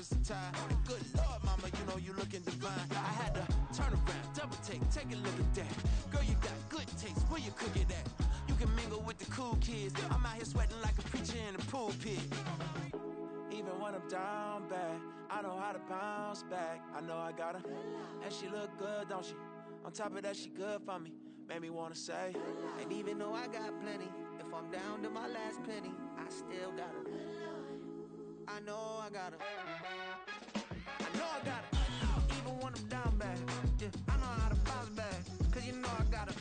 versatile. And good Lord, mama, you know you looking divine. I had to turn around, double take a look at that. Girl, you got good taste, where you cook it at? You can mingle with the cool kids. I'm out here sweating like a preacher in the pulpit. Even when I'm down bad, I know how to bounce back. I know I got her, and she look good, don't she? On top of that, she good for me. Made me wanna say, and even though I got plenty, if I'm down to my last penny, I still got her. I know I got her. I know I got her. Even when I'm down bad, yeah, I know how to bounce back. Cause you know I got her.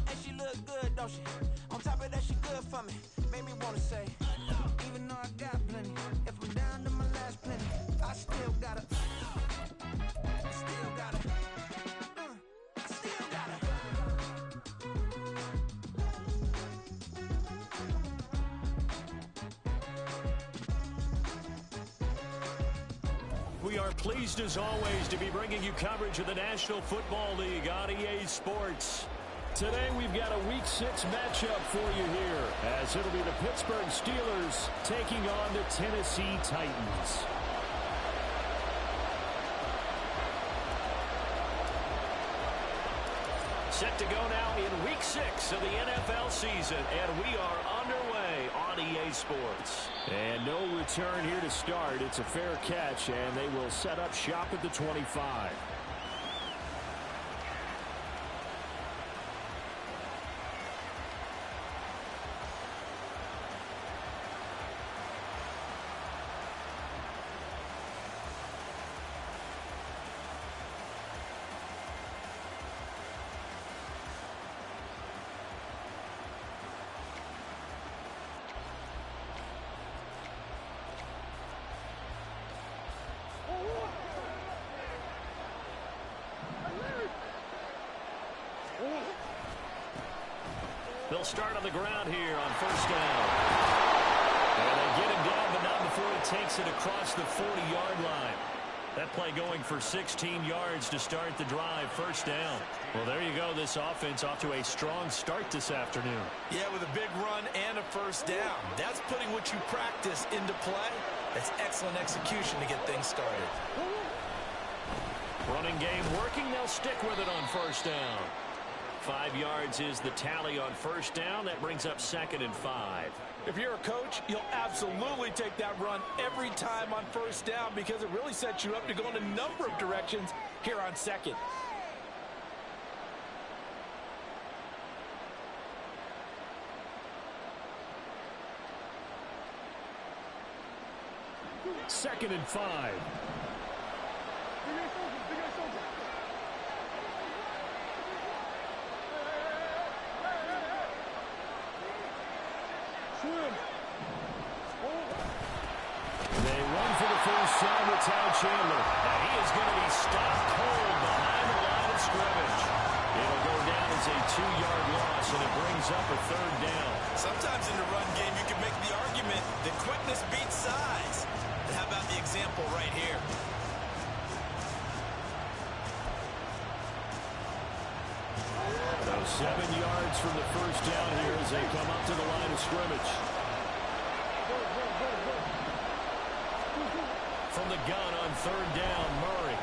And she look good, don't she? On top of that, she good for me. Made me wanna say, even though I got plenty, if I'm down to my last penny, I still got her. I still got her. I still got her. We are pleased as always to be bringing you coverage of the National Football League on EA Sports. Today we've got a Week 6 matchup for you here, as it'll be the Pittsburgh Steelers taking on the Tennessee Titans. Set to go now in Week 6 of the NFL season, and we are underway on EA Sports. And no return here to start. It's a fair catch, and they will set up shop at the 25. They'll start on the ground here on first down. And they get him down, but not before he takes it across the 40-yard line. That play going for 16 yards to start the drive, first down. Well, there you go. This offense off to a strong start this afternoon. Yeah, with a big run and a first down. That's putting what you practice into play. That's excellent execution to get things started. Running game working. They'll stick with it on first down. 5 yards is the tally on first down. That brings up 2nd and 5. If you're a coach, you'll absolutely take that run every time on first down because it really sets you up to go in a number of directions here on second. Second and 5. They run for the first time with Ty Chandler. Now he is going to be stopped cold behind the line of scrimmage. It'll go down as a 2-yard loss, and it brings up a 3rd down. Sometimes in the run game, you can make the argument that quickness beats size. And how about the example right here? So 7 yards from the first down here as they come up to the line of scrimmage. From the gun on 3rd down, Murray.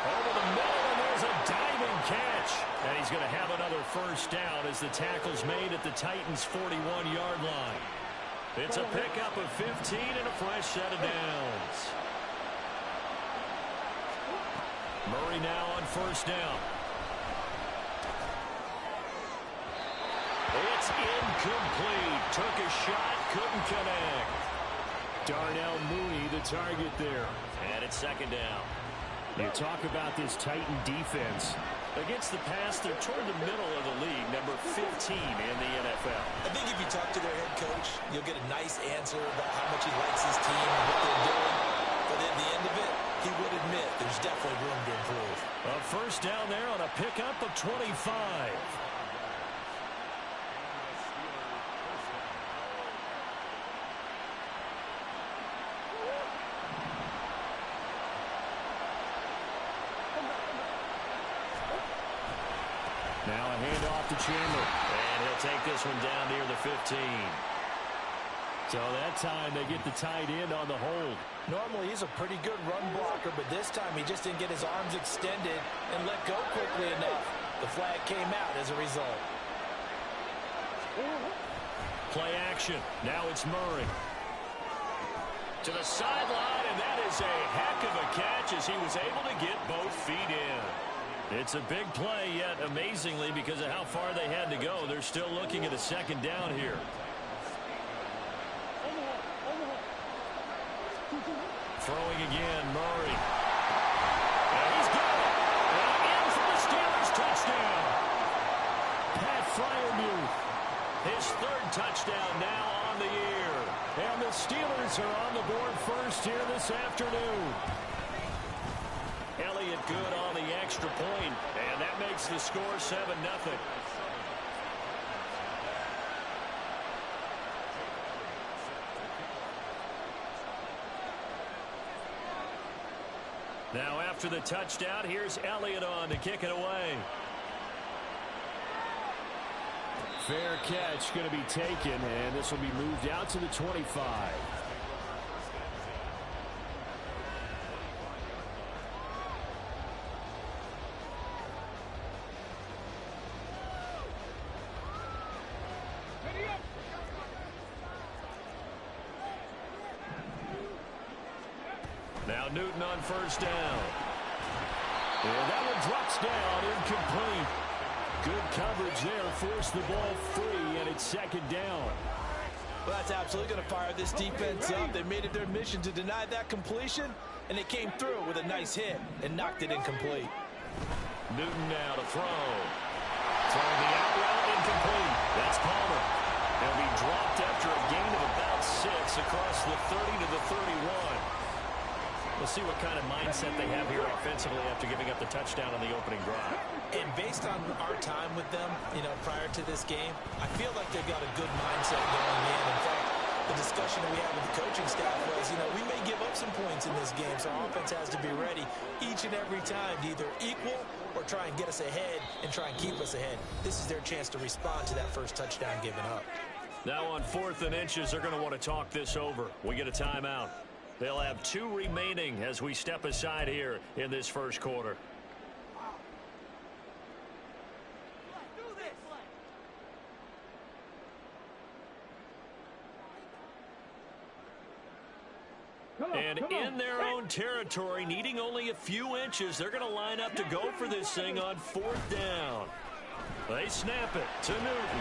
Over the middle, and there's a diving catch. And he's going to have another first down as the tackle's made at the Titans' 41-yard line. It's a pickup of 15 and a fresh set of downs. Murray now on first down. It's incomplete. Took a shot, couldn't connect. Darnell Mooney, the target there. And it's 2nd down. You talk about this Titan defense. Against the pass, they're toward the middle of the league, number 15 in the NFL. I think if you talk to their head coach, you'll get a nice answer about how much he likes his team and what they're doing. But at the end of it, he would admit there's definitely room to improve. A first down there on a pickup of 25. Now a handoff to Chandler. And he'll take this one down near the 15. So that time they get the tight end on the hold. Normally he's a pretty good run blocker, but this time he just didn't get his arms extended and let go quickly enough. The flag came out as a result. Play action. Now it's Murray. To the sideline, and that is a heck of a catch as he was able to get both feet in. It's a big play, yet amazingly, because of how far they had to go, they're still looking at a second down here. Throwing again, Murray. And he's got it. And in for the Steelers touchdown. Pat Freiermuth, his third touchdown now on the year. And the Steelers are on the board first here this afternoon. Elliott good on the extra point, and that makes the score 7-0. Now after the touchdown, here's Elliott on to kick it away. Fair catch going to be taken, and this will be moved out to the 25. Now Newton on first down. And that one drops down, incomplete. Good coverage there, forced the ball free, and it's second down. Well, that's absolutely going to fire this defense up. They made it their mission to deny that completion, and they came through with a nice hit and knocked it incomplete. Newton now to throw. Throwing the out route, incomplete. That's Palmer. He'll be dropped after a gain of about 6 across the 30 to the 31. We'll see what kind of mindset they have here offensively after giving up the touchdown on the opening drive. And based on our time with them, prior to this game, I feel like they've got a good mindset going in. In fact, the discussion that we had with the coaching staff was, we may give up some points in this game, so our offense has to be ready each and every time to either equal or try and get us ahead and try and keep us ahead. This is their chance to respond to that first touchdown given up. Now on 4th and inches, they're going to want to talk this over. We get a timeout. They'll have 2 remaining as we step aside here in this first quarter. And in their own territory, needing only a few inches, they're going to line up to go for this thing on 4th down. They snap it to Newton.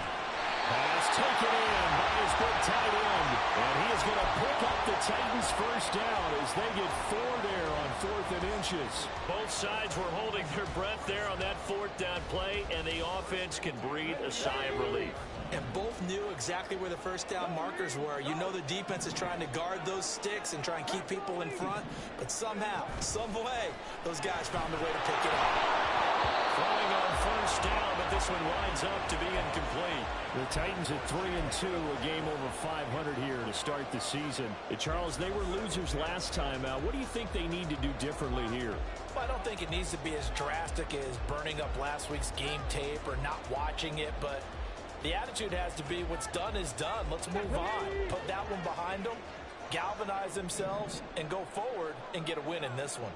Pass taken in by his big tight end. And he is going to pick up the Titans' first down as they get 4 there on 4th and inches. Both sides were holding their breath there on that 4th down play, and the offense can breathe a sigh of relief. And both knew exactly where the first down markers were. The defense is trying to guard those sticks and try and keep people in front. But somehow, some way, those guys found a way to pick it up. Throwing on first down, but this one winds up to be incomplete. The Titans at 3-2, a game over 500 here to start the season. Charles, they were losers last time out. What do you think they need to do differently here? Well, I don't think it needs to be as drastic as burning up last week's game tape or not watching it, but the attitude has to be what's done is done. Let's move on. Put that one behind them, galvanize themselves, and go forward and get a win in this one.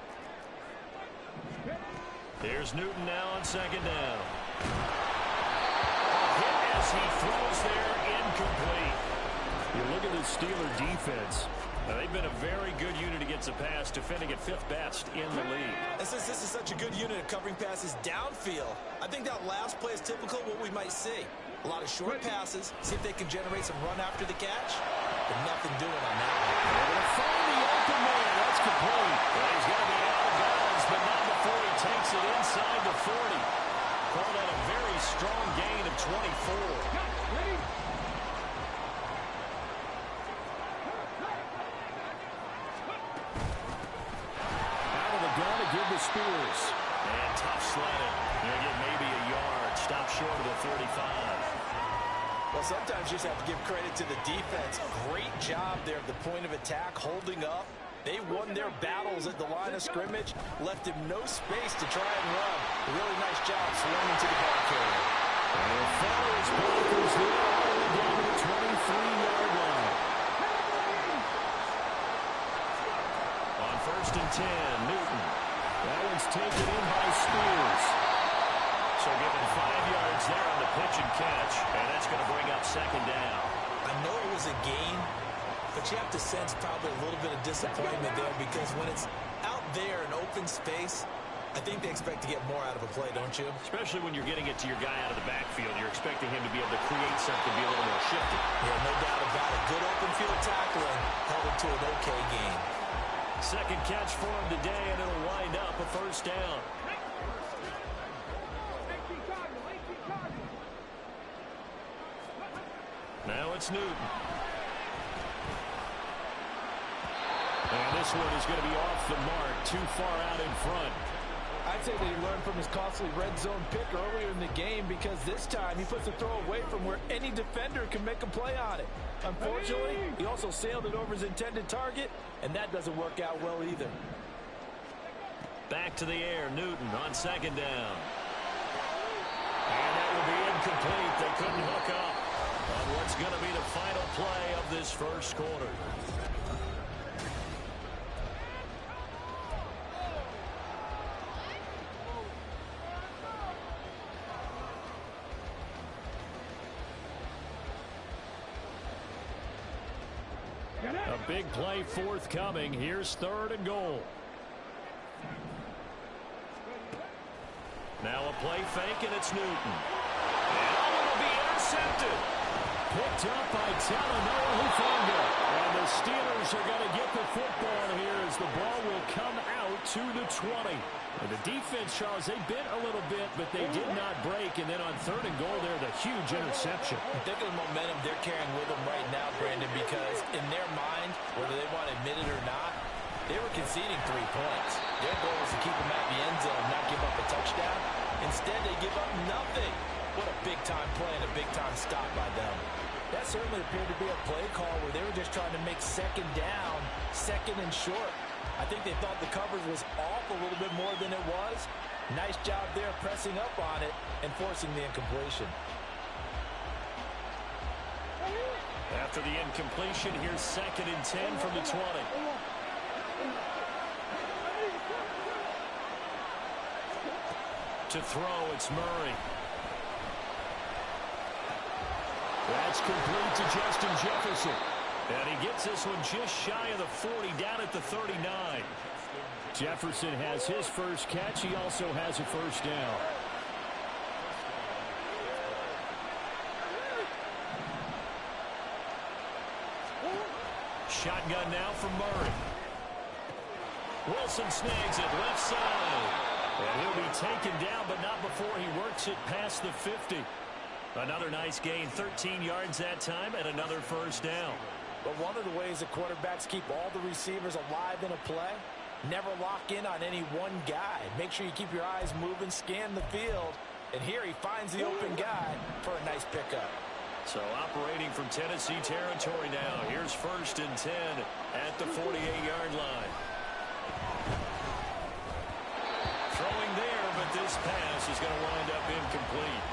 There's Newton now on second down. Hit as he throws there, incomplete. You look at the Steeler defense. They've been a very good unit against the pass, defending at 5th best in the league. And since this is such a good unit of covering passes downfield, I think that last play is typical of what we might see. A lot of short passes, see if they can generate some run after the catch, but nothing doing on that one. They're going to find the open man. That's complete. Well, he's going to be out of bounds, but not before he takes it inside the 40. Call that a very strong gain of 24. Out of the gun to give the Spears. And tough sledding. Going to get maybe a yard. Stop short of the 35. Well, sometimes you just have to give credit to the defense. Great job there at the point of attack, holding up. They won their battles at the line of scrimmage, left him no space to try and run. A really nice job swinging to the ball carrier. And follows Broncos there all the way down to the 23-yard line. first and 10. Newton. That one's taken in by Spears. So given 5 yards there on the pitch and catch, and that's going to bring up second down. I know it was a gain, but you have to sense probably a little bit of disappointment there because when it's out there in open space, I think they expect to get more out of a play, don't you? Especially when you're getting it to your guy out of the backfield. You're expecting him to be able to create something, be a little more shifty. Yeah, no doubt about it. Good open field tackling held it to an okay game. Second catch for him today, and it'll wind up a first down. Now it's Newton. And this one is going to be off the mark, too far out in front. I'd say that he learned from his costly red zone pick earlier in the game because this time he puts the throw away from where any defender can make a play on it. Unfortunately, he also sailed it over his intended target, and that doesn't work out well either. Back to the air, Newton on second down. And that will be incomplete. They couldn't hook up on what's going to be the final play of this first quarter. A big play forthcoming. Here's third and goal. Now a play fake, and it's Newton. And it will be intercepted. Picked up by Talanoa Hufanga. And the Steelers are going to get the football here as the ball will come out to the 20. And the defense, Charles, they bit a little bit, but they did not break. And then on third and goal there, the huge interception. Think of the momentum they're carrying with them right now, Brandon, because in their mind, whether they want to admit it or not, they were conceding 3 points. Their goal was to keep them at the end zone, not give up a touchdown. Instead, they give up nothing. What a big-time play and a big-time stop by them. That certainly appeared to be a play call where they were just trying to make second down, second and short. I think they thought the coverage was off a little bit more than it was. Nice job there pressing up on it and forcing the incompletion. After the incompletion, here's second and 10 from the 20. To throw, it's Murray. That's complete to Justin Jefferson. And he gets this one just shy of the 40, down at the 39. Jefferson has his first catch. He also has a first down. Shotgun now from Murray. Wilson snags it left side. And he'll be taken down, but not before he works it past the 50. Another nice gain, 13 yards that time, and another first down. But one of the ways that quarterbacks keep all the receivers alive in a play, never lock in on any one guy. Make sure you keep your eyes moving, scan the field. And here he finds the open guy for a nice pickup. So operating from Tennessee territory now. Here's first and 10 at the 48-yard line. Throwing there, but this pass is going to wind up incomplete.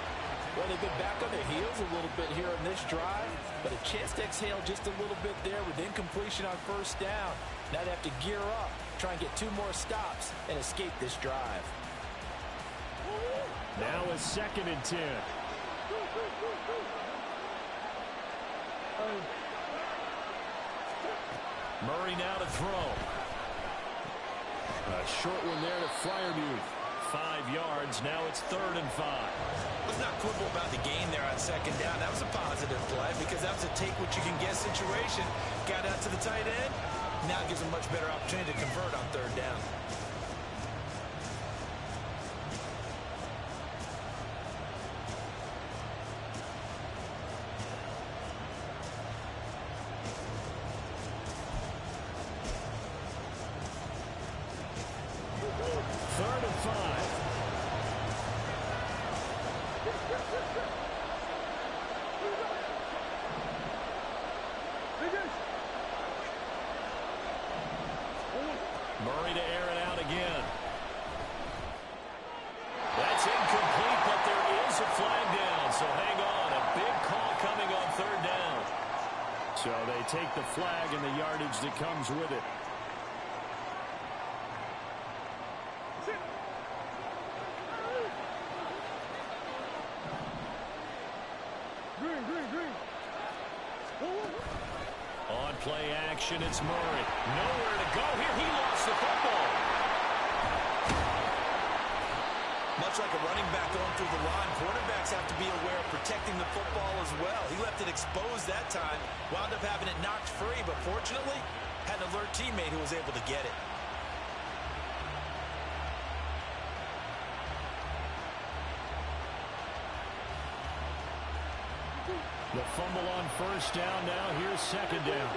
Well, they've been back on their heels a little bit here on this drive, but a chance to exhale just a little bit there with incompletion on first down. Now they have to gear up, try and get 2 more stops, and escape this drive. Now a second and 10. Murray now to throw. A short one there to Freiermuth. 5 yards. Now it's third and 5. Let's not quibble about the gain there on second down. That was a positive play because that was a take-what-you-can-get situation. Got out to the tight end. Now gives a much better opportunity to convert on third down. Third and 5. Murray to air it out again. That's incomplete, but there is a flag down, so hang on. A big call coming on third down. So they take the flag and the yardage that comes with it. play action. It's Murray. Nowhere to go here. He lost the football. Much like a running back going through the line, quarterbacks have to be aware of protecting the football as well. He left it exposed that time, wound up having it knocked free, but fortunately, had an alert teammate who was able to get it. The fumble on first down now. Here's second down.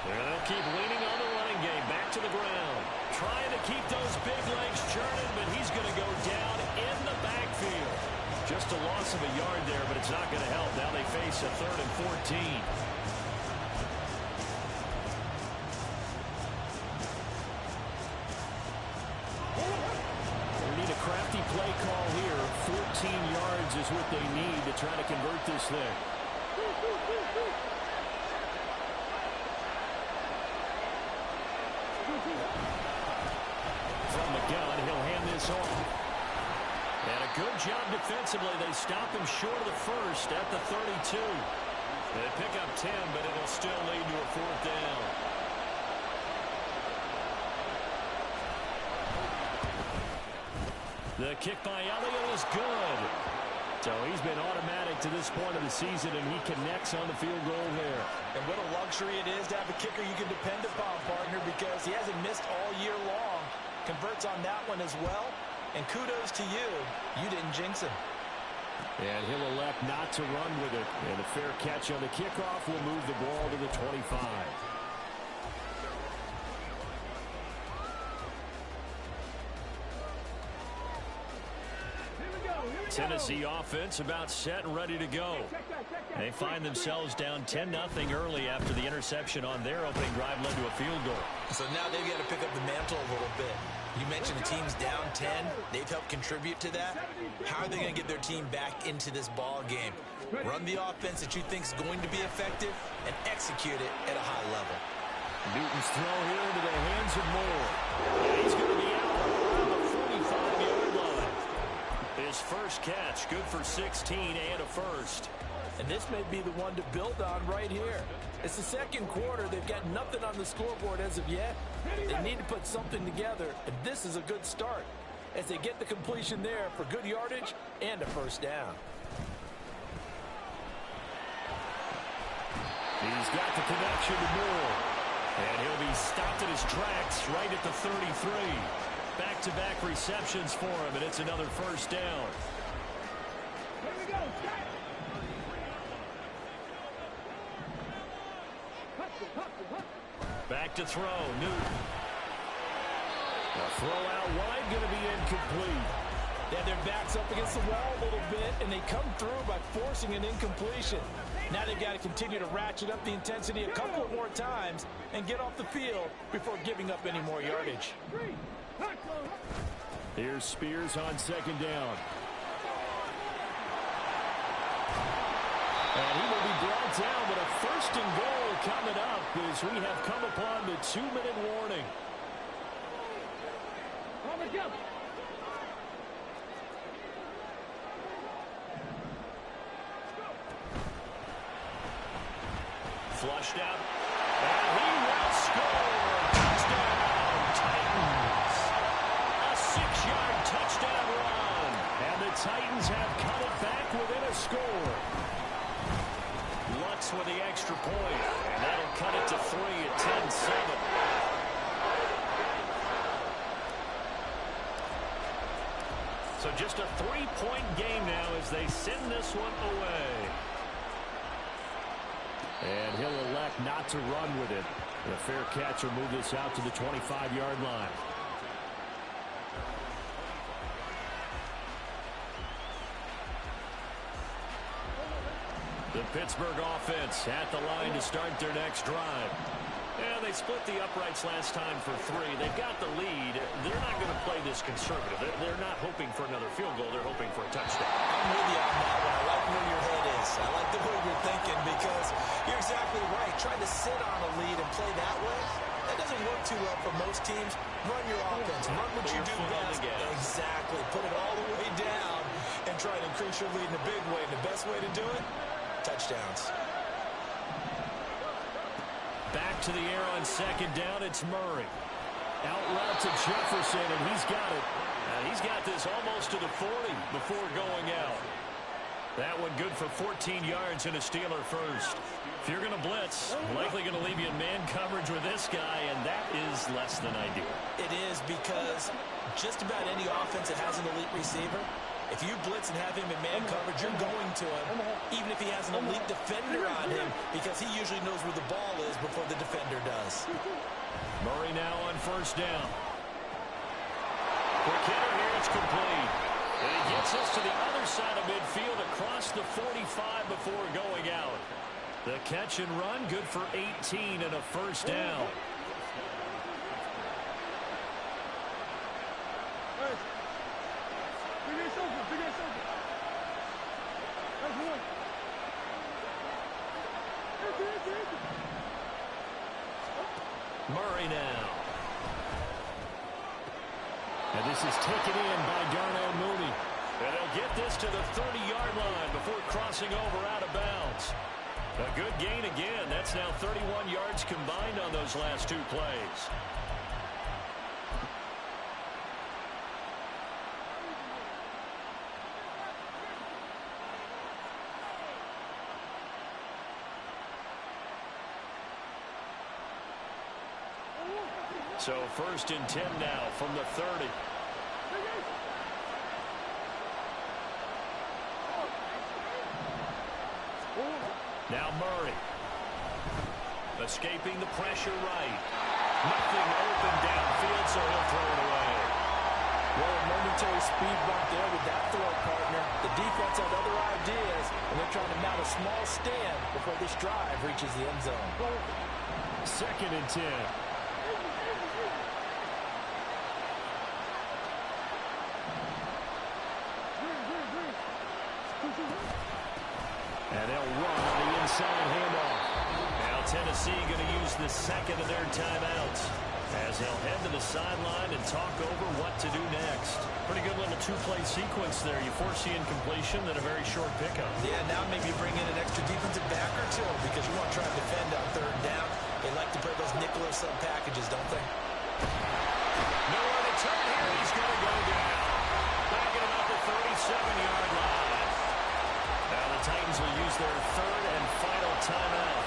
And they'll keep leaning on the running game. Back to the ground. Trying to keep those big legs churning, but he's going to go down in the backfield. Just a loss of a yard there, but it's not going to help. Now they face a 3rd and 14. Crafty play call here. 14 yards is what they need to try to convert this thing. From the gun, he'll hand this off. And a good job defensively. They stop him short of the first at the 32. They pick up 10, but it'll still lead to a 4th down. The kick by Elliott is good. So he's been automatic to this point of the season, and he connects on the field goal there. And what a luxury it is to have a kicker you can depend upon, partner, because he hasn't missed all year long. Converts on that one as well. And kudos to you. You didn't jinx him. And he'll elect not to run with it. And a fair catch on the kickoff will move the ball to the 25. Tennessee offense about set and ready to go. They find themselves down 10-0 early after the interception on their opening drive led to a field goal. So now they've got to pick up the mantle a little bit. You mentioned the team's down 10. They've helped contribute to that. How are they going to get their team back into this ball game? Run the offense that you think is going to be effective and execute it at a high level. Newton's throw here into the hands of Moore. And he's going to be out around the 45-yard line. His first catch, good for 16 and a first. And this may be the one to build on right here. It's the second quarter. They've got nothing on the scoreboard as of yet. They need to put something together, and this is a good start as they get the completion there for good yardage and a first down. He's got the connection to Moore. And he'll be stopped at his tracks right at the 33. Back-to-back receptions for him, and it's another first down. Here we go. Back to throw, Newton. A throw out wide, going to be incomplete. Yeah, their back's up against the wall a little bit, and they come through by forcing an incompletion. Now they've got to continue to ratchet up the intensity a couple more times and get off the field before giving up any more yardage. Here's Spears on second down. And he will be brought down, but a first and goal coming up as we have come upon the 2-minute warning. Flushed out. And he will score. Touchdown, Titans. A 6-yard touchdown run. And the Titans have cut it back within a score. Lutz with the extra point. And that'll cut it to 3 at 10-7. So just a 3-point game now as they send this one away. And he'll elect not to run with it. A fair catch will move this out to the 25-yard line. The Pittsburgh offense at the line to start their next drive. And they split the uprights last time for 3. They've got the lead. They're not going to play this conservative. They're not hoping for another field goal. They're hoping for a touchdown. I'm with you on that one. I like where your head is. I like the way you're thinking because you're exactly right. Trying to sit on a lead and play that way, that doesn't work too well for most teams. Run your offense. Run what you do best. Exactly. Put it all the way down and try to increase your lead in a big way. And the best way to do it, touchdowns. Back to the air on second down. It's Murray. Out route to Jefferson, and he's got it. He's got this almost to the 40 before going out. That one good for 14 yards and a Steeler first. If you're going to blitz, likely going to leave you in man coverage with this guy, and that is less than ideal. It is, because just about any offense that has an elite receiver, if you blitz and have him in man coverage, you're going to him, even if he has an elite defender on him, because he usually knows where the ball is before the defender does. Murray now on first down. Quick hitter here, it's complete. And he gets us to the other side of midfield across the 45 before going out. The catch and run, good for 18 and a first down. Murray now. And this is taken in by Darnell Mooney. And they'll get this to the 30-yard line before crossing over out of bounds. A good gain again. That's now 31 yards combined on those last two plays. So first and 10 now from the 30. Now Murray. Escaping the pressure right. Nothing open downfield, so he'll throw it away. Well, a momentary speed bump there with that throw partner. The defense had other ideas, and they're trying to mount a small stand before this drive reaches the end zone. Second and 10. And they'll run on the inside handoff. Now Tennessee going to use the second of their timeouts as they'll head to the sideline and talk over what to do next. Pretty good little two-play sequence there. You force the incompletion, then a very short pickup. Yeah, now maybe bring in an extra defensive back or two, because you want to try to defend on third down. They like to play those nickel or sub packages, don't they? Nowhere to turn here. He's going to go down. Back at about the 37-yard line. Now the Titans will use their third and final timeout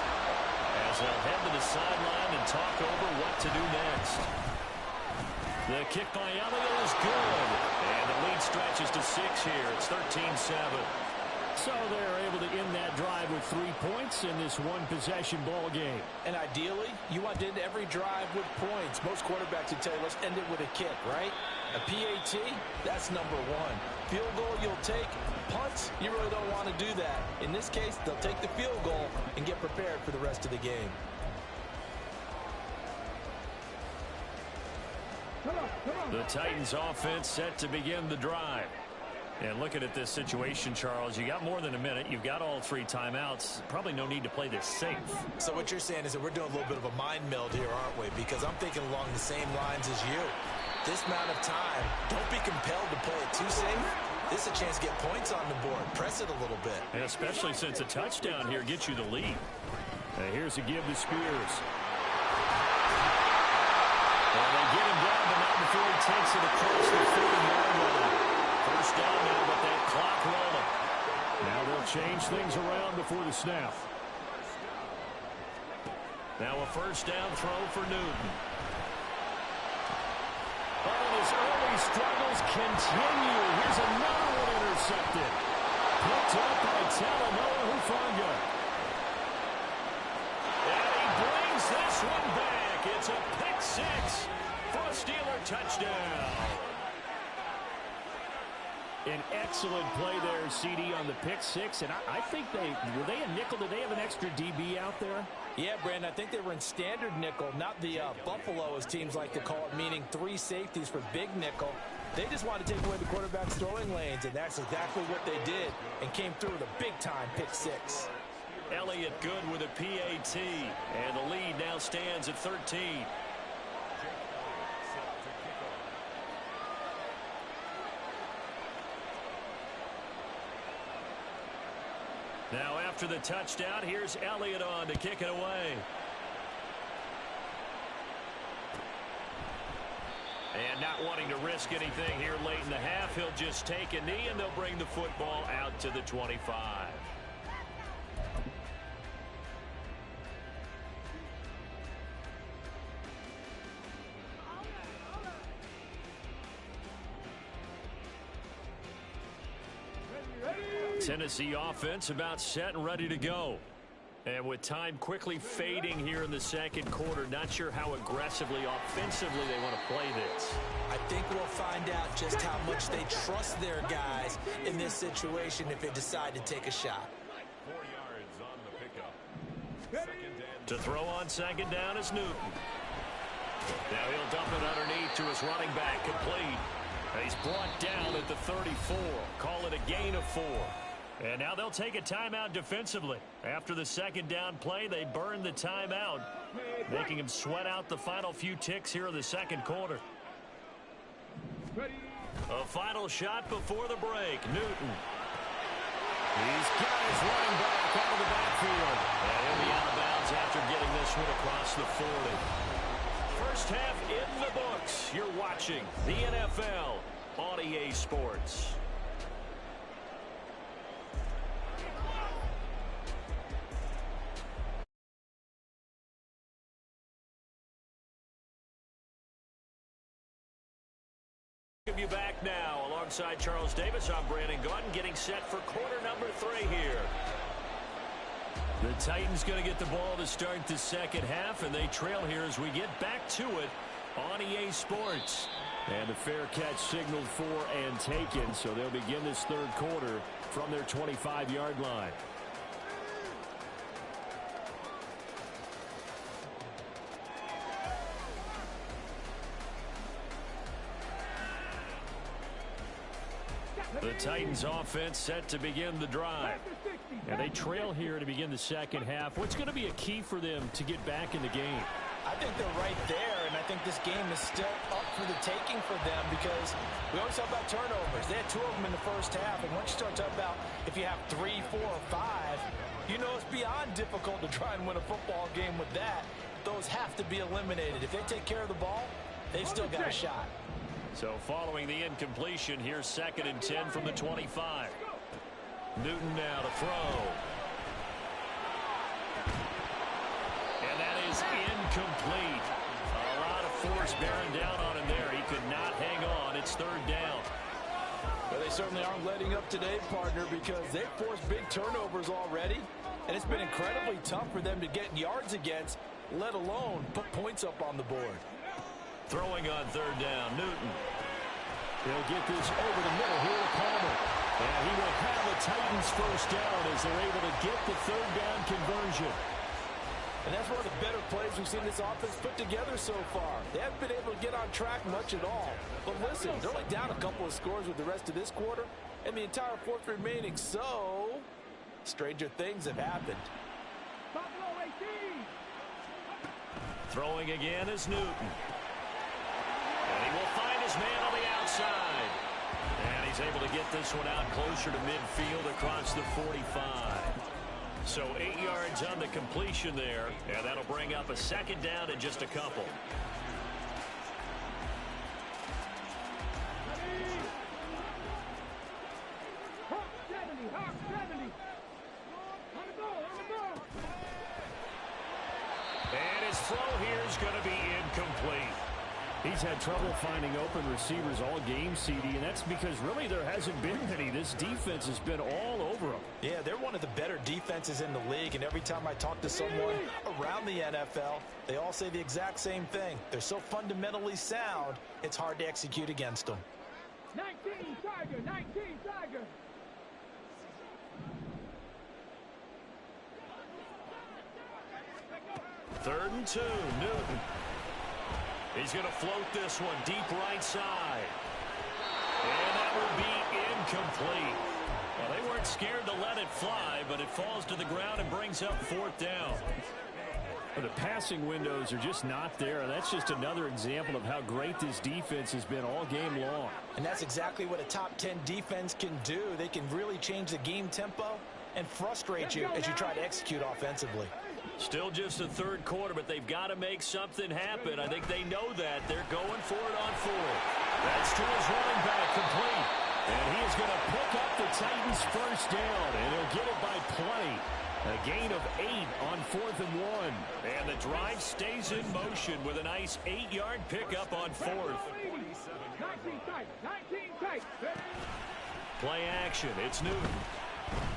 as they'll head to the sideline and talk over what to do next. The kick by Elliott is good. And the lead stretches to 6 here. It's 13-7. So they're able to end that drive with 3 points in this one-possession ball game. And ideally, you want to end every drive with points. Most quarterbacks would tell you, let's end it with a kick, right? A PAT, that's number one. Field goal, you'll take. Punts, you really don't want to do that. In this case, they'll take the field goal and get prepared for the rest of the game. The Titans offense set to begin the drive. And looking at this situation, Charles, you got more than a minute. You've got all 3 timeouts. Probably no need to play this safe. So what you're saying is that we're doing a little bit of a mind meld here, aren't we? Because I'm thinking along the same lines as you. This amount of time, don't be compelled to play it too safe. This is a chance to get points on the board. Press it a little bit. And especially since a touchdown here gets you the lead. Here's a give to Spears. And they get him down, but not before he takes it across the 40-yard line. First down now, but that clock rolling. Now they'll change things around before the snap. Now a first down throw for Newton. And his early struggles continue. Here's another one intercepted. Picked up by Talanoa Hufanga. And he brings this one back. It's a pick 6 for a Steeler touchdown. An excellent play there, CD, on the pick 6. And I think were they a nickel? Did they have an extra DB out there? Yeah, Brandon, I think they were in standard nickel, not the Buffalo, as teams like to call it, meaning 3 safeties for big nickel. They just wanted to take away the quarterback's throwing lanes, and that's exactly what they did, and came through with a big-time pick 6. Elliott good with a PAT, and the lead now stands at 13. Now after the touchdown. Here's Elliott on to kick it away. And not wanting to risk anything here late in the half, he'll just take a knee, and they'll bring the football out to the 25. Tennessee offense about set and ready to go. And with time quickly fading here in the second quarter, not sure how aggressively, offensively they want to play this. I think we'll find out just how much they trust their guys in this situation if they decide to take a shot. 4 yards on the pickup. To throw on second down is Newton. Now he'll dump it underneath to his running back, complete. He's brought down at the 34. Call it a gain of 4. And now they'll take a timeout defensively. After the second down play, they burn the timeout, making him sweat out the final few ticks here in the second quarter. A final shot before the break. Newton. He's got his running back out of the backfield. And he'll be out of bounds after getting this one across the 40. First half in the books. You're watching the NFL on EA Sports. You back now alongside Charles Davis. I'm Brandon Gaudin, getting set for quarter number 3 here. The Titans going to get the ball to start the second half, and they trail here as we get back to it on EA Sports. And the fair catch signaled for and taken, so they'll begin this third quarter from their 25-yard line. The Titans offense set to begin the drive. And they trail here to begin the second half. What's going to be a key for them to get back in the game? I think they're right there, and I think this game is still up for the taking for them because we always talk about turnovers. They had 2 of them in the first half, and once you start talking about if you have 3, 4, or 5, you know it's beyond difficult to try and win a football game with that. Those have to be eliminated. If they take care of the ball, they've still got a shot. So following the incompletion, here's 2nd and 10 from the 25. Newton now to throw. And that is incomplete. A lot of force bearing down on him there. He could not hang on. It's 3rd down. Well, they certainly aren't letting up today, partner, because they've forced big turnovers already. And it's been incredibly tough for them to get yards against, let alone put points up on the board. Throwing on 3rd down, Newton. He'll get this over the middle here to Palmer. And he will have the Titans first down as they're able to get the 3rd down conversion. And that's one of the better plays we've seen this offense put together so far. They haven't been able to get on track much at all. But listen, they're only down a couple of scores with the rest of this quarter and the entire 4th remaining. So, stranger things have happened. Throwing again is Newton. And he will find his man on the outside. And he's able to get this one out closer to midfield across the 45. So 8 yards on the completion there. And that'll bring up a 2nd down in just a couple. And his throw here is going to be incomplete. He's had trouble finding open receivers all game, CD, and that's because really there hasn't been any. This defense has been all over them. Yeah, they're one of the better defenses in the league, and every time I talk to someone around the NFL, they all say the exact same thing. They're so fundamentally sound, it's hard to execute against them. 19 Tiger, 19 Tiger. Third and 2, Newton. He's going to float this one deep right side. And that will be incomplete. Well, they weren't scared to let it fly, but it falls to the ground and brings up 4th down. Well, the passing windows are just not there. And that's just another example of how great this defense has been all game long. And that's exactly what a top 10 defense can do. They can really change the game tempo and frustrate you as you try to execute offensively. Still just the third quarter, but they've got to make something happen. I think they know that. They're going for it on fourth. That's to his running back, complete. And he is going to pick up the Titans' first down, and he'll get it by play. A gain of 8 on 4th and 1. And the drive stays in motion with a nice 8-yard pickup on 4th. 19 tight. Play action. It's Newton.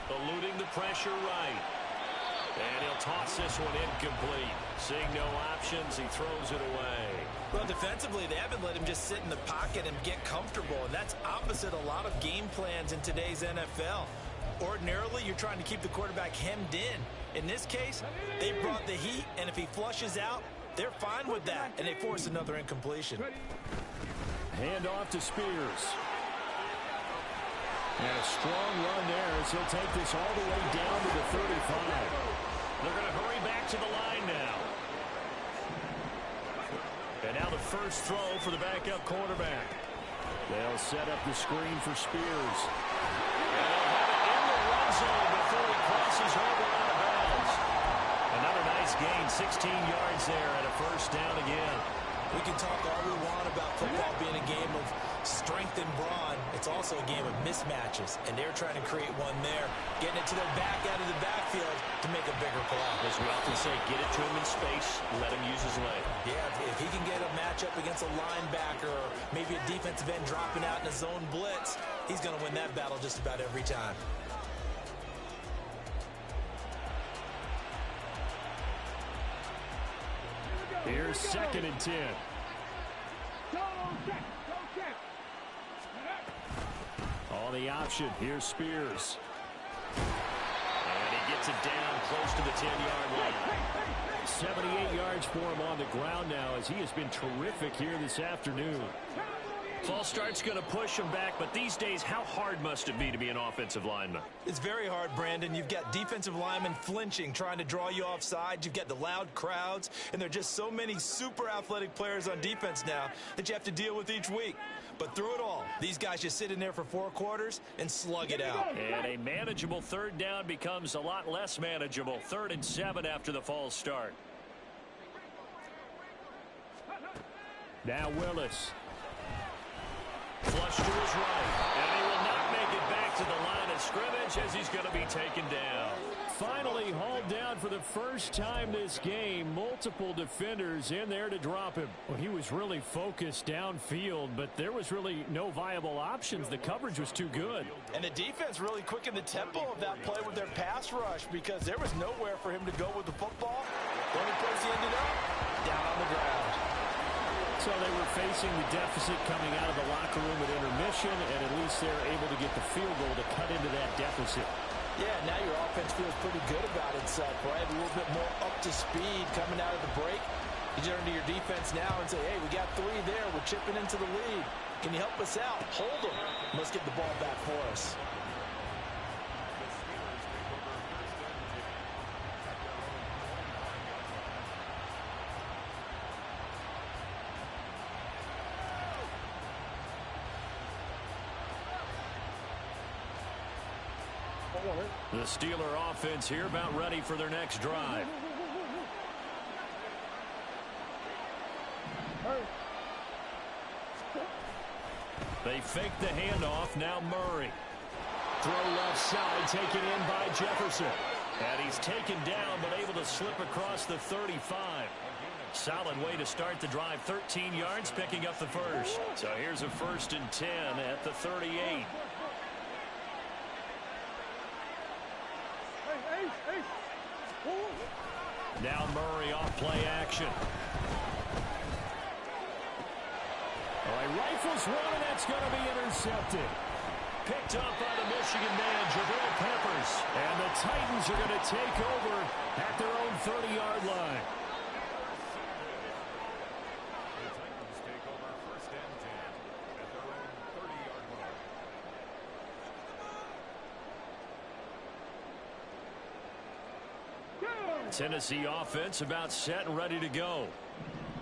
Eluding the pressure right. And he'll toss this one incomplete. Seeing no options, he throws it away. Well, defensively, they haven't let him just sit in the pocket and get comfortable, and that's opposite a lot of game plans in today's NFL. Ordinarily, you're trying to keep the quarterback hemmed in. In this case, they brought the heat, and if he flushes out, they're fine with that, and they force another incompletion. Hand off to Spears. And a strong run there as he'll take this all the way down to the 35. They're going to hurry back to the line now. And now the first throw for the backup quarterback. They'll set up the screen for Spears. And they'll have it in the run zone before he crosses over out of bounds. Another nice gain, 16 yards there and a first down again. We can talk all we want about football being a game of strength and brawn. It's also a game of mismatches, and they're trying to create one there, getting it to their back out of the backfield to make a bigger play. As we often say, get it to him in space, let him use his leg. Yeah, if he can get a matchup against a linebacker or maybe a defensive end dropping out in a zone blitz, he's going to win that battle just about every time. Here's 2nd and 10. On the option, here's Spears. And he gets it down close to the 10-yard line. 78 yards for him on the ground now as he has been terrific here this afternoon. False start's going to push him back, but these days, how hard must it be to be an offensive lineman? It's very hard, Brandon. You've got defensive linemen flinching, trying to draw you off sides. You've got the loud crowds, and there are just so many super athletic players on defense now that you have to deal with each week. But through it all, these guys just sit in there for 4 quarters and slug it out. And a manageable third down becomes a lot less manageable. 3rd and 7 after the false start. Now Willis. Flush to his right, and he will not make it back to the line of scrimmage as he's going to be taken down. Finally hauled down for the first time this game. Multiple defenders in there to drop him. Well, he was really focused downfield, but there was really no viable options. The coverage was too good. And the defense really quickened the tempo of that play with their pass rush because there was nowhere for him to go with the football. The only place he ended up, down on the ground. So they were facing the deficit coming out of the locker room at intermission, and at least they're able to get the field goal to cut into that deficit. Yeah, now your offense feels pretty good about itself, right? A little bit more up to speed coming out of the break. You turn to your defense now and say, hey, we got 3 there. We're chipping into the lead. Can you help us out? Hold them. Let's get the ball back for us. The Steeler offense here about ready for their next drive. They fake the handoff. Now Murray. Throw left side, taken in by Jefferson. And he's taken down, but able to slip across the 35. Solid way to start the drive. 13 yards, picking up the first. So here's a 1st and 10 at the 38. Now Murray off play action. Oh, he rifles one, and that's going to be intercepted. Picked up by the Michigan man, Jabril Peppers. And the Titans are going to take over at their own 30-yard line. The Titans take over 1st and 10 at their own 30-yard line. Tennessee offense about set and ready to go.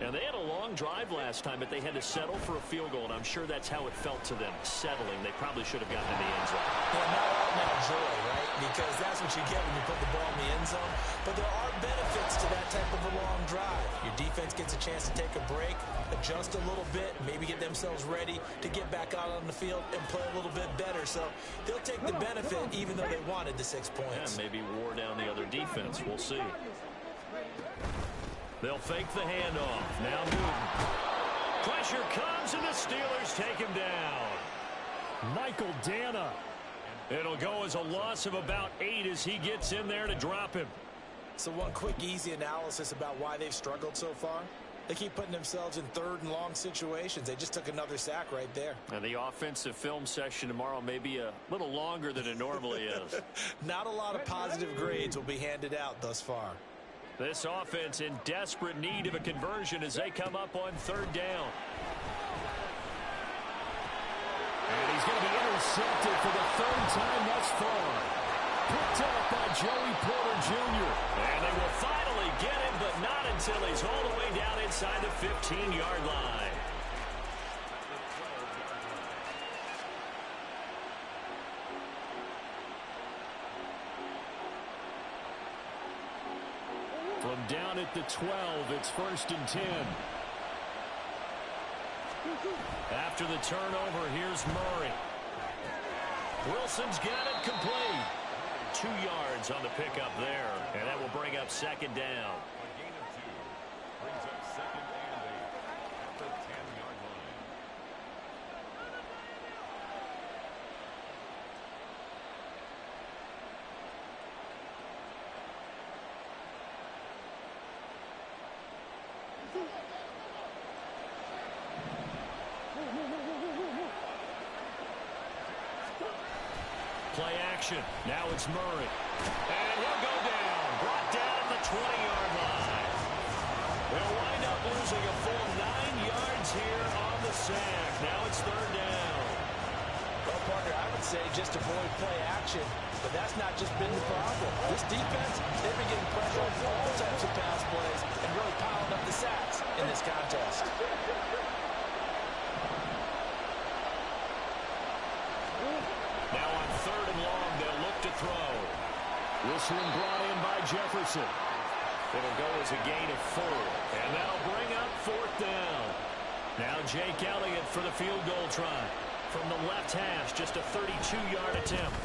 And they had a long drive last time, but they had to settle for a field goal, and I'm sure that's how it felt to them, settling. They probably should have gotten in the end zone. Yeah, not all that joy, right? because that's what you get when you put the ball in the end zone. But there are benefits to that type of a long drive. Your defense gets a chance to take a break, adjust a little bit, maybe get themselves ready to get back out on the field and play a little bit better. So they'll take the benefit even though they wanted the 6 points. Yeah, maybe wore down the other defense. We'll see. They'll fake the handoff. Now Newton. Pressure comes, and the Steelers take him down. Michael Dana. It'll go as a loss of about 8 as he gets in there to drop him. So one quick, easy analysis about why they've struggled so far. They keep putting themselves in 3rd and long situations. They just took another sack right there. And the offensive film session tomorrow may be a little longer than it normally is. Not a lot of positive grades will be handed out thus far. This offense in desperate need of a conversion as they come up on 3rd down. And he's going to be intercepted for the 3rd time thus far. Picked up by Joey Porter Jr. And they will finally get him, but not until he's all the way down inside the 15-yard line. From down at the 12, it's 1st and 10. After the turnover, here's Murray. Wilson's got it complete. 2 yards on the pickup there, and that will bring up 2nd down. A gain of 2 brings up 2nd and 8 at the 10-yard line. Play action. Now it's Murray. And he'll go down. Brought down at the 20-yard line. They'll wind up losing a full 9 yards here on the sack. Now it's 3rd down. Well, partner, I would say just avoid play action, but that's not just been the problem. This defense, they've been getting pressure on all types of pass plays and really piling up the sacks in this contest. Now on 3rd and long, they'll look to throw. This one brought in by Jefferson. It'll go as a gain of 4. And that'll bring up 4th down. Now Jake Elliott for the field goal try. From the left hash, just a 32-yard attempt.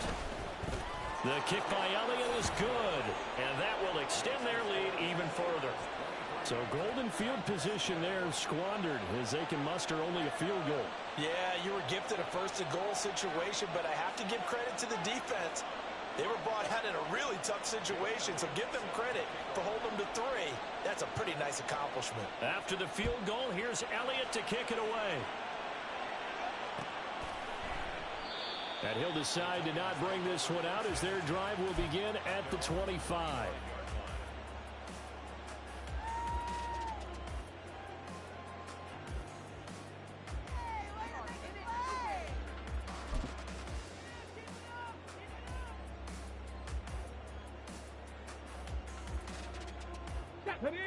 The kick by Elliott is good. And that will extend their lead even further. So golden field position there squandered as they can muster only a field goal. Yeah, you were gifted a 1st and goal situation, but I have to give credit to the defense. They were brought out in a really tough situation, so give them credit for holding them to 3. That's a pretty nice accomplishment. After the field goal, here's Elliott to kick it away. And he'll decide to not bring this one out as their drive will begin at the 25.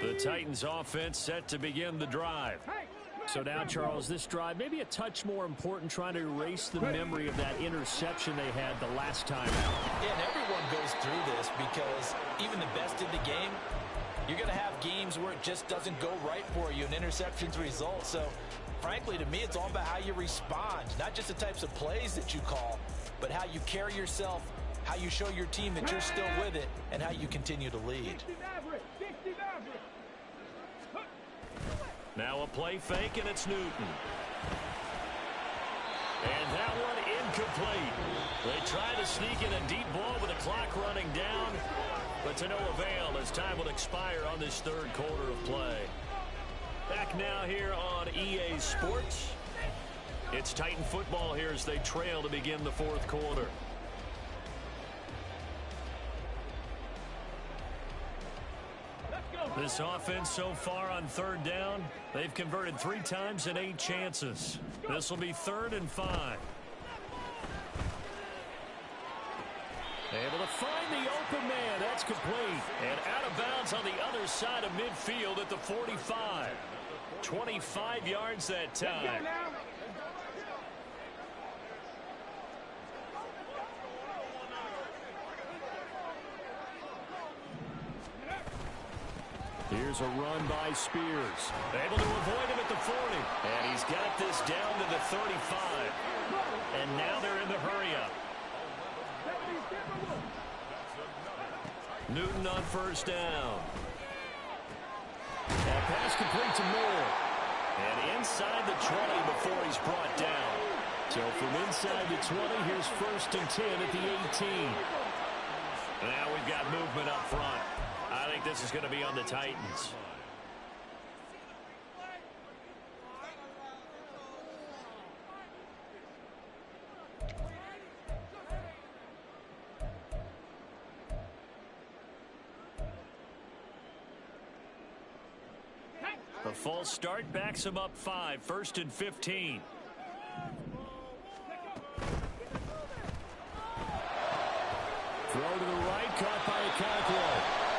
The Titans offense set to begin the drive. So now, Charles, this drive maybe a touch more important, trying to erase the memory of that interception they had the last time out. Yeah, and everyone goes through this because even the best in the game, you're going to have games where it just doesn't go right for you and interceptions result. So, frankly, to me, it's all about how you respond, not just the types of plays that you call, but how you carry yourself, how you show your team that you're still with it, and how you continue to lead. Now a play fake, and it's Newton. And that one incomplete. They try to sneak in a deep ball with the clock running down, but to no avail as time will expire on this 3rd quarter of play. Back now here on EA Sports. It's Titan football here as they trail to begin the 4th quarter. This offense so far on 3rd down, they've converted 3 times and 8 chances. This will be 3rd and 5. Able to find the open man. That's complete. And out of bounds on the other side of midfield at the 45. 25 yards that time. Here's a run by Spears. Able to avoid him at the 40. And he's got this down to the 35. And now they're in the hurry-up. Newton on first down. That pass complete to Moore. And inside the 20 before he's brought down. So from inside the 20, here's 1st and 10 at the 18. Now we've got movement up front. I think this is going to be on the Titans. The false start backs him up 5, 1st and 15. Throw to the right, caught by Okonkwo.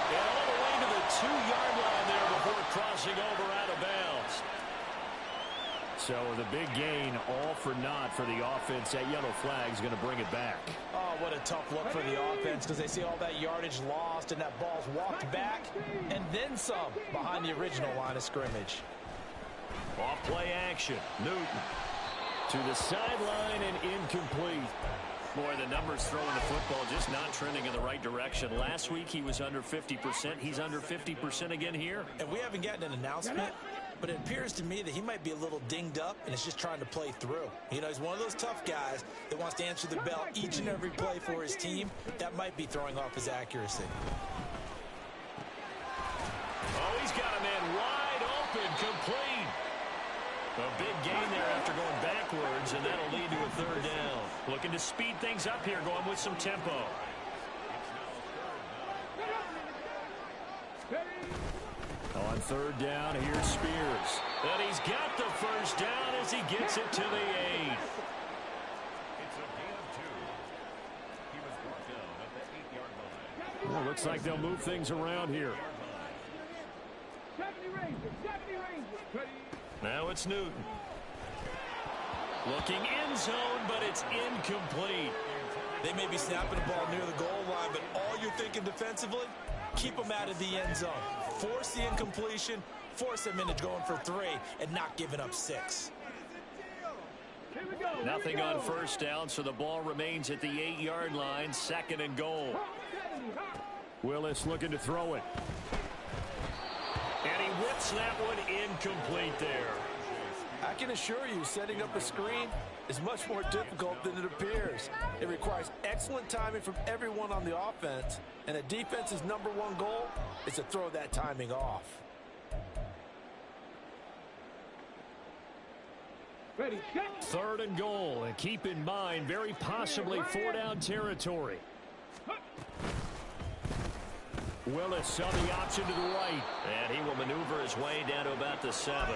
And all the way to the 2-yard line there before crossing over out of bounds. So the big gain, all for naught for the offense. That yellow flag is going to bring it back. Oh, what a tough look for the offense because they see all that yardage lost and that ball's walked back and then some behind the original line of scrimmage. Off play action. Newton to the sideline and incomplete. Boy, the numbers throwing the football just not trending in the right direction. Last week he was under 50%. He's under 50% again here. And we haven't gotten an announcement, but it appears to me that he might be a little dinged up and is just trying to play through. You know, he's one of those tough guys that wants to answer the bell each and every play for his team. That might be throwing off his accuracy. Oh, he's got a man wide open, complete. A big gain there after going backwards, and that'll lead to a 3rd down. Looking to speed things up here, going with some tempo. On 3rd down, here's Spears. And he's got the 1st down as he gets it to the 8. It's a gain of 2. He was brought down at the 8-yard line. Well, looks like they'll move things around here. 70 Rangers. Now it's Newton. Looking end zone, but it's incomplete. They may be snapping the ball near the goal line, but all you're thinking defensively, keep them out of the end zone. Force the incompletion, force them into going for 3, and not giving up 6. Nothing on 1st down, so the ball remains at the 8-yard line, 2nd and goal. Willis looking to throw it. And he whips that one incomplete there. I can assure you, setting up a screen is much more difficult than it appears. It requires excellent timing from everyone on the offense, and a defense's #1 goal is to throw that timing off. Ready, set. 3rd and goal, and keep in mind, very possibly 4-down territory. Willis on the option to the right. And he will maneuver his way down to about the 7.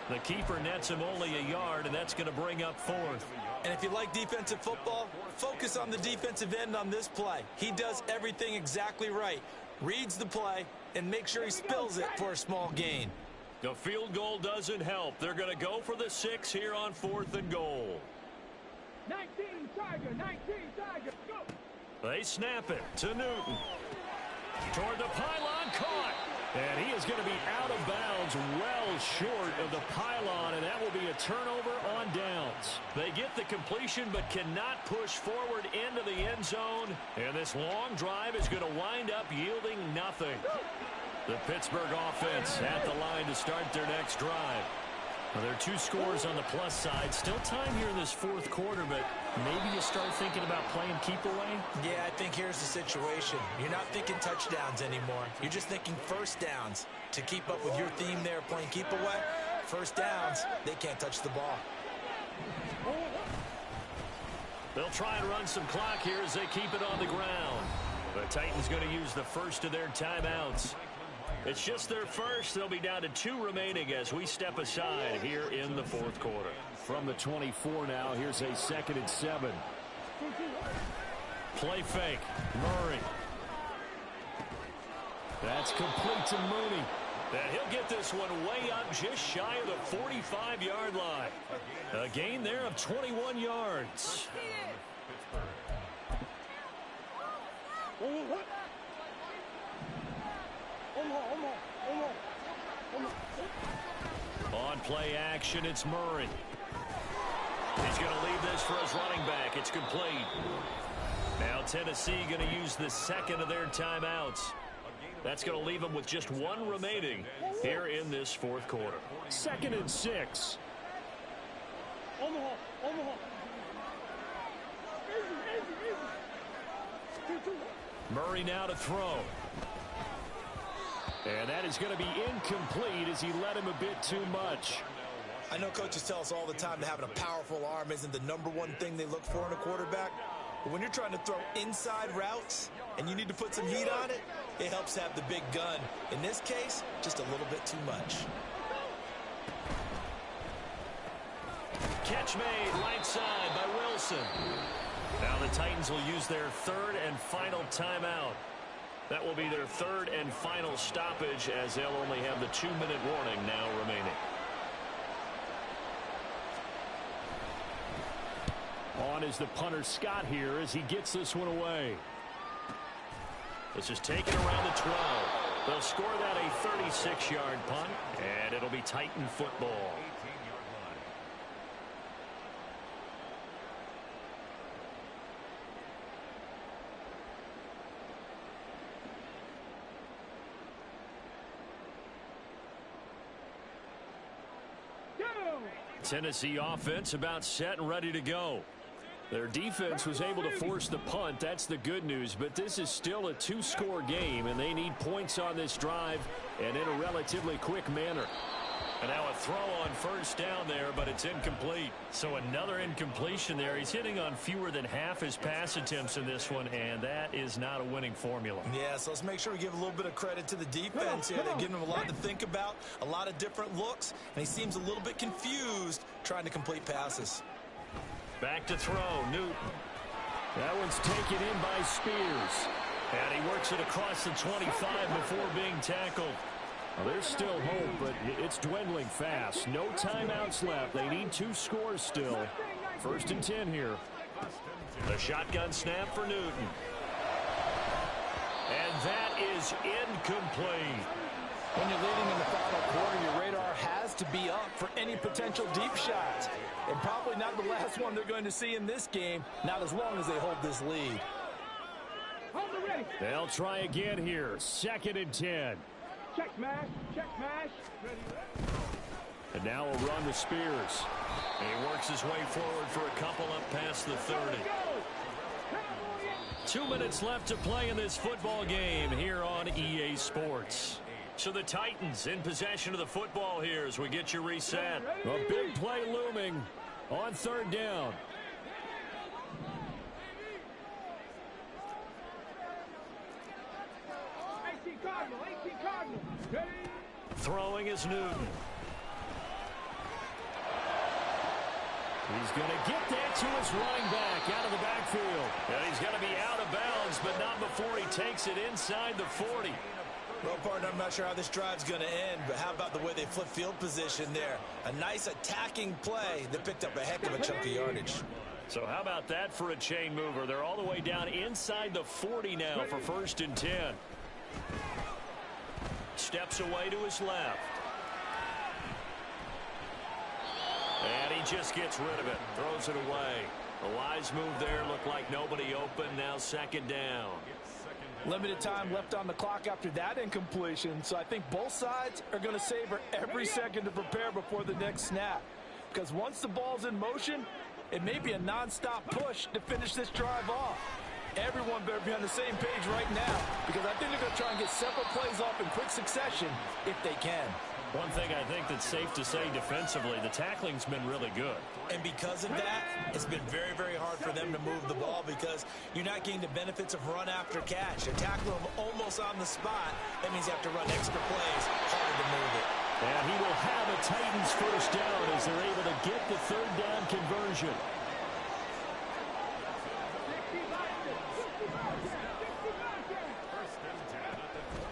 The keeper nets him only a yard, and that's going to bring up 4th. And if you like defensive football, focus on the defensive end on this play. He does everything exactly right. Reads the play and make sure he spills it for a small gain. The field goal doesn't help. They're going to go for the 6 here on 4th and goal. 19 Tiger, 19 Tiger, go. They snap it to Newton. Toward the pylon, caught. And he is going to be out of bounds, well short of the pylon, and that will be a turnover on downs. They get the completion but cannot push forward into the end zone. And this long drive is going to wind up yielding nothing. The Pittsburgh offense at the line to start their next drive. Well, there are 2 scores on the plus side. Still time here in this 4th quarter, but maybe you start thinking about playing keep away? Yeah, I think here's the situation. You're not thinking touchdowns anymore. You're just thinking 1st downs. To keep up with your theme there, playing keep away, 1st downs, they can't touch the ball. They'll try and run some clock here as they keep it on the ground. The Titans going to use the first of their timeouts. It's just their first. They'll be down to 2 remaining as we step aside here in the 4th quarter. From the 24 now, here's a 2nd and 7. Play fake. Murray. That's complete to Mooney. And he'll get this one way up just shy of the 45-yard line. A gain there of 21 yards. play action. It's Murray. He's going to leave this for his running back. It's complete. Now Tennessee going to use the second of their timeouts. That's going to leave them with just one remaining here in this fourth quarter. 2nd and 6. Murray now to throw. And that is going to be incomplete as he led him a bit too much. I know coaches tell us all the time that having a powerful arm isn't the #1 thing they look for in a quarterback. But when you're trying to throw inside routes and you need to put some heat on it, it helps have the big gun. In this case, just a little bit too much. Catch made right side by Wilson. Now the Titans will use their third and final timeout. That will be their third and final stoppage as they'll only have the 2-minute warning now remaining. On is the punter Scott here as he gets this one away. This is taken around the 12. They'll score that a 36-yard punt, and it'll be Titan football. Tennessee offense about set and ready to go. Their defense was able to force the punt. That's the good news. But this is still a 2-score game, and they need points on this drive and in a relatively quick manner. And now a throw on first down there, but it's incomplete. So another incompletion there. He's hitting on fewer than half his pass attempts in this one, and that is not a winning formula. Yeah, so let's make sure we give a little bit of credit to the defense here. They're giving him a lot to think about, a lot of different looks, and he seems a little bit confused trying to complete passes. Back to throw, Newton. That one's taken in by Spears. And he works it across the 25 before being tackled. Well, there's still hope, but it's dwindling fast. No timeouts left. They need 2 scores still. 1st and 10 here. The shotgun snap for Newton. And that is incomplete. When you're leading in the final quarter, your radar has to be up for any potential deep shots. And probably not the last one they're going to see in this game, not as long as they hold this lead. They'll try again here. 2nd and 10. Check smash, check smash. And now we'll run to Spears. He works his way forward for a couple up past the 30. 2 minutes left to play in this football game here on EA Sports. So the Titans in possession of the football here as we get you reset. A big play looming on 3rd down. Throwing is Newton. He's going to get that to his running back out of the backfield. And he's going to be out of bounds, but not before he takes it inside the 40. Well, partner, I'm not sure how this drive's going to end, but how about the way they flip field position there? A nice attacking play that picked up a heck of a chunk of yardage. So how about that for a chain mover? They're all the way down inside the 40 now for 1st and 10. Steps away to his left. And he just gets rid of it. Throws it away. The wise move there. Looked like nobody open. Now 2nd down. Limited time left on the clock after that incompletion, so I think both sides are going to savor every second to prepare before the next snap. Because once the ball's in motion, it may be a non-stop push to finish this drive off. Everyone better be on the same page right now, because I think they're going to try and get several plays off in quick succession if they can. One thing I think that's safe to say defensively, the tackling's been really good. And because of that, it's been very, very hard for them to move the ball because you're not getting the benefits of run after catch. You're tackling them almost on the spot. That means you have to run extra plays, harder to move it. And he will have a Titans 1st down as they're able to get the 3rd down conversion.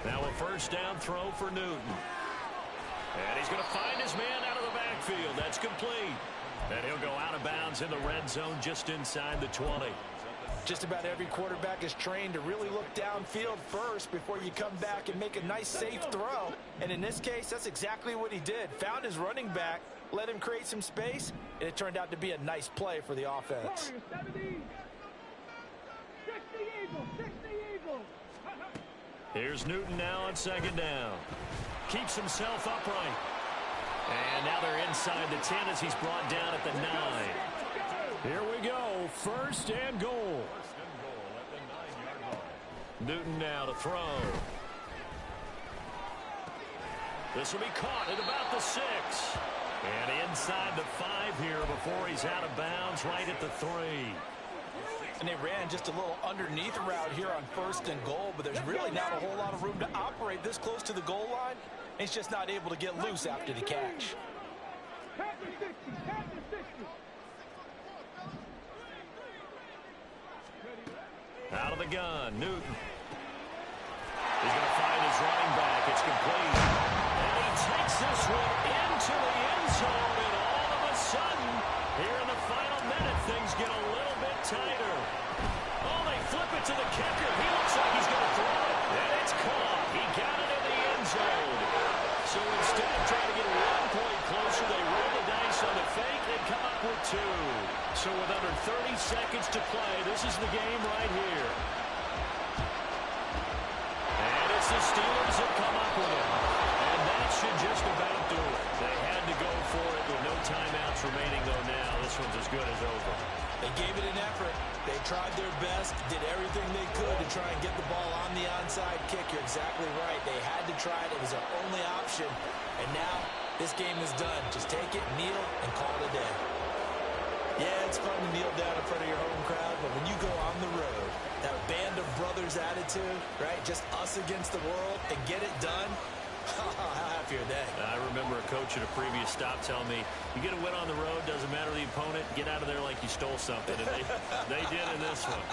Now a 1st down throw for Newton. And he's going to find his man out of the backfield. That's complete. And he'll go out of bounds in the red zone just inside the 20. Just about every quarterback is trained to really look downfield first before you come back and make a nice, safe throw. And in this case, that's exactly what he did. Found his running back, let him create some space, and it turned out to be a nice play for the offense. 60 Eagles, 60 Eagles. Here's Newton now on second down. Keeps himself upright. And now they're inside the 10 as he's brought down at the 9. Here we go, first and goal. First and goal at the 9-yard line. Newton now to throw. This will be caught at about the 6. And inside the 5 here before he's out of bounds right at the 3. And they ran just a little underneath route here on first and goal, but there's really not a whole lot of room to operate this close to the goal line. He's just not able to get loose after the catch. Out of the gun, Newton. He's going to find his running back. It's complete. And he takes this one into the end zone, and all of a sudden, here in the final minute, things get a little bit tighter. Oh, they flip it to the kicker. He looks like he's going to throw it. And it's caught. He got it in the end zone. So instead of trying to get 1 point closer, they roll the dice on the fake and come up with 2. So with under 30 seconds to play, this is the game right here. And it's the Steelers that come up with it. And that should just about do it. They had to go for it with no timeouts remaining, though now. This one's as good as over. They gave it an effort. They tried their best, did everything they could to try and get the ball on the onside kick. You're exactly right. They had to try it. It was their only option. And now this game is done. Just take it, kneel, and call it a day. Yeah, it's fun to kneel down in front of your home crowd, but when you go on the road, that band of brothers attitude, right, just us against the world, and get it done, how happy are they? I remember a coach at a previous stop telling me, you get a win on the road, doesn't matter the opponent, get out of there like you stole something. And they did in this one.